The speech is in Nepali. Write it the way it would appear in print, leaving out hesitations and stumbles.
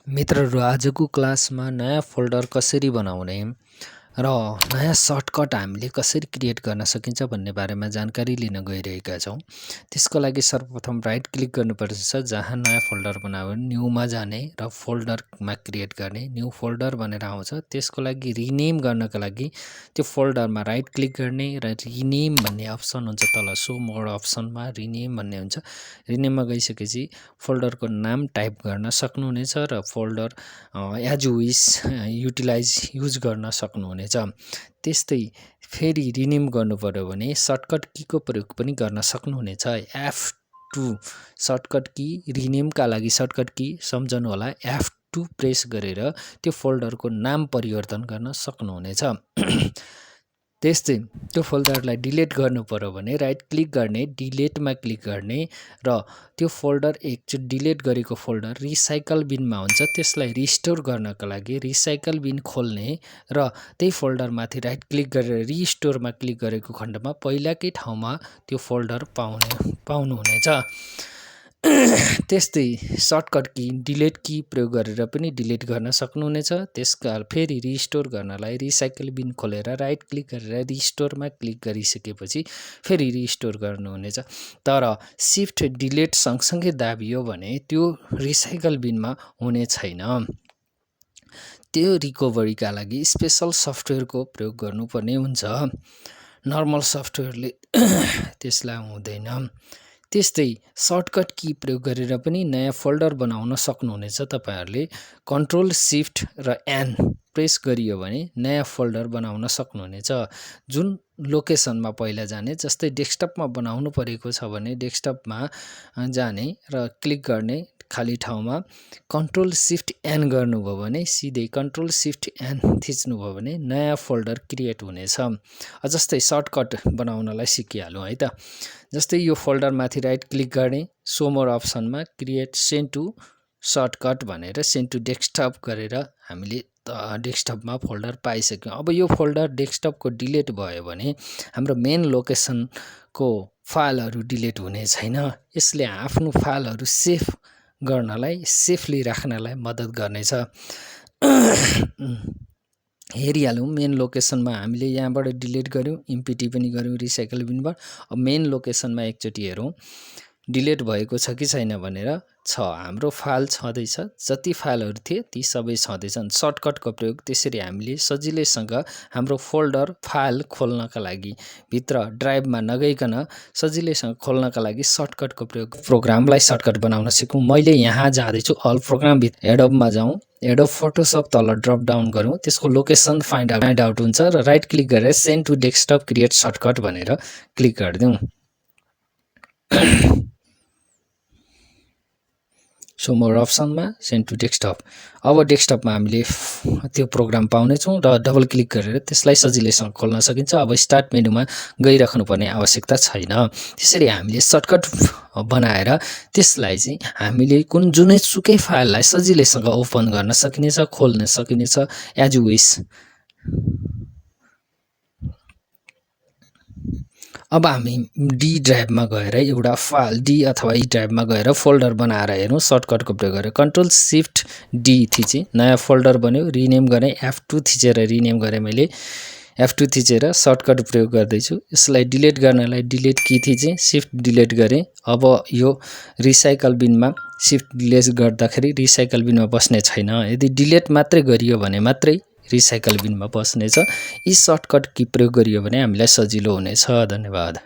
मित्रहरू आजको क्लासमा नयाँ फोल्डर कसरी बनाउने र नयाँ सर्टकट हामीले कसरी क्रिएट गर्न सकिन्छ भन्ने बारेमा जानकारी लिन गइरहेका छौँ। त्यसको लागि सर्वप्रथम राइट क्लिक गर्नुपर्छ, जहाँ नयाँ फोल्डर बनायो न्यूमा जाने र फोल्डरमा क्रिएट गर्ने। न्यू फोल्डर भनेर आउँछ। त्यसको लागि रिनेम गर्नका लागि त्यो फोल्डरमा राइट क्लिक गर्ने र रिनेम भन्ने अप्सन हुन्छ, तल सो मोड अप्सनमा रिनेम भन्ने हुन्छ। रिनेममा गइसकेपछि फोल्डरको नाम टाइप गर्न सक्नुहुनेछ र फोल्डर एज विस युज गर्न सक्नुहुनेछ। त्यस्तै फेरि रिनेम गर्नु पर्यो भने सर्टकट कीको प्रयोग पनि गर्न सक्नुहुनेछ। F2 सर्टकट की, रिनेमका लागि सर्टकट की सम्झनु होला, F2 प्रेस गरेर त्यो फोल्डरको नाम परिवर्तन गर्न सक्नुहुनेछ। त्यस्तै त्यो फोल्डरलाई डिलिट गर्नु पर्यो भने राइट क्लिक गर्ने, डिलिटमा क्लिक गर्ने र त्यो फोल्डर एकचोटि डिलिट गरेको फोल्डर रिसाइकल बिनमा हुन्छ। त्यसलाई रिस्टोर गर्नका लागि रिसाइकल बिन खोल्ने र त्यही फोल्डरमाथि राइट क्लिक गरेर रिस्टोरमा क्लिक गरेको खण्डमा पहिलाकै ठाउँमा त्यो फोल्डर पाउनुहुनेछ। त्यस्तै सर्टकट की डिलिट की प्रयोग गरेर पनि डिलिट गर्न सक्नुहुनेछ। त्यसका फेरि रिस्टोर गर्नलाई रिसाइकल बिन खोलेर राइट क्लिक गरेर रिस्टोरमा क्लिक गरिसकेपछि फेरि रिस्टोर गर्नुहुनेछ। तर शिफ्ट डिलिट सँगसँगै दाबियो भने त्यो रिसाइकल बिनमा हुने छैन। त्यो रिकभरीका लागि स्पेशल सफ्टवेयरको प्रयोग गर्नुपर्ने हुन्छ। नर्मल सफ्टवेयरले त्यसलाई हुँदैन। त्यस्तै सर्टकट की प्रयोग गरेर पनि नयाँ फोल्डर बनाउन सक्नुहुनेछ। तपाईहरुले Ctrl+shift+N प्रेस गरियो भने नयाँ फोल्डर बनाउन सक्नुहुनेछ। जुन लोकेसनमा पहिला जाने, जस्तै डेस्कटपमा बनाउनु परेको छ भने डेस्कटपमा जाने र क्लिक गर्ने खाली ठाउँमा Ctrl+shift+N गर्नुभयो भने सिधै Ctrl+shift+N थिच्नुभयो भने नयाँ फोल्डर क्रिएट हुनेछ। जस्तै सर्टकट बनाउनलाई सिकिहालौँ है त। जस्तै यो फोल्डरमाथि राइट क्लिक गर्ने, सो मोर अप्सनमा क्रिएट सेन्ड टु सर्टकट भनेर सेन्ड टु डेस्कटप गरेर हामीले डेस्कटपमा फोल्डर पाइसक्यौँ। अब यो फोल्डर डेस्कटपको डिलिट भयो भने हाम्रो मेन लोकेसनको फाइलहरू डिलिट हुने छैन। यसले आफ्नो फाइलहरू सेभ गर्नलाई, सेफली राख्नलाई मद्दत गर्नेछ। हेरिहालौँ मेन लोकेसनमा हामीले यहाँबाट डिलिट गऱ्यौँ, इम्पिटी पनि गऱ्यौँ रिसाइकल बिनबाट। अब मेन लोकेसनमा एकचोटि हेरौँ डिलिट भएको छ कि छैन भनेर। छ, हाम्रो फाइल छँदैछ। जति फाइलहरू थिए ती सबै छँदैछन्। सर्टकटको प्रयोग त्यसरी हामीले सजिलैसँग हाम्रो फोल्डर फाइल खोल्नका लागि भित्र ड्राइभमा नगइकन सजिलैसँग खोल्नका लागि सर्टकटको प्रयोग, प्रोग्रामलाई सर्टकट बनाउन सिकौँ। मैले यहाँ जाँदैछु अल प्रोग्राम भित्र एडोबमा जाउँ, एडोब फोटोसप तल ड्रप डाउन गरौँ, त्यसको लोकेसन फाइन्ड आउट हुन्छ र राइट क्लिक गरेर send to desktop create shortcut भनेर क्लिक गरिदिउँ। सो मोर अप्सनमा सेन्ड टु डेस्कटप। अब डेस्कटपमा हामीले त्यो प्रोग्राम पाउनेछौँ र डबल क्लिक गरेर त्यसलाई सजिलैसँग खोल्न सकिन्छ। अब स्टार्ट मेनुमा गइराख्नुपर्ने आवश्यकता छैन। त्यसरी हामीले सर्टकट बनाएर त्यसलाई चाहिँ हामीले जुनैसुकै फाइललाई सजिलैसँग ओपन गर्न सकिनेछ, खोल्न सकिनेछ एज विस। अब हामी डी ड्राइभमा गएर एउटा फाइल डी अथवा ई ड्राइभमा गएर फोल्डर बनाएर हेरौँ। सर्टकटको प्रयोग गरेर Ctrl+shift+D थिचेँ, नयाँ फोल्डर बन्यो। रिनेम गरेँ, F2 थिचेर रिनेम गरेँ। मैले F2 थिचेर सर्टकट प्रयोग गर्दैछु। यसलाई डिलिट गर्नलाई डिलिट की थिचेँ, शिफ्ट डिलिट गरेँ। अब यो रिसाइकल बिनमा शिफ्ट डिलिट गर्दाखेरि रिसाइकल बिनमा बस्ने छैन। यदि डिलिट मात्रै गरियो भने मात्रै रिसाइकल बिनमा बस्नेछ। यी सर्टकट की प्रयोग गरियो भने हामीलाई सजिलो हुनेछ। धन्यवाद।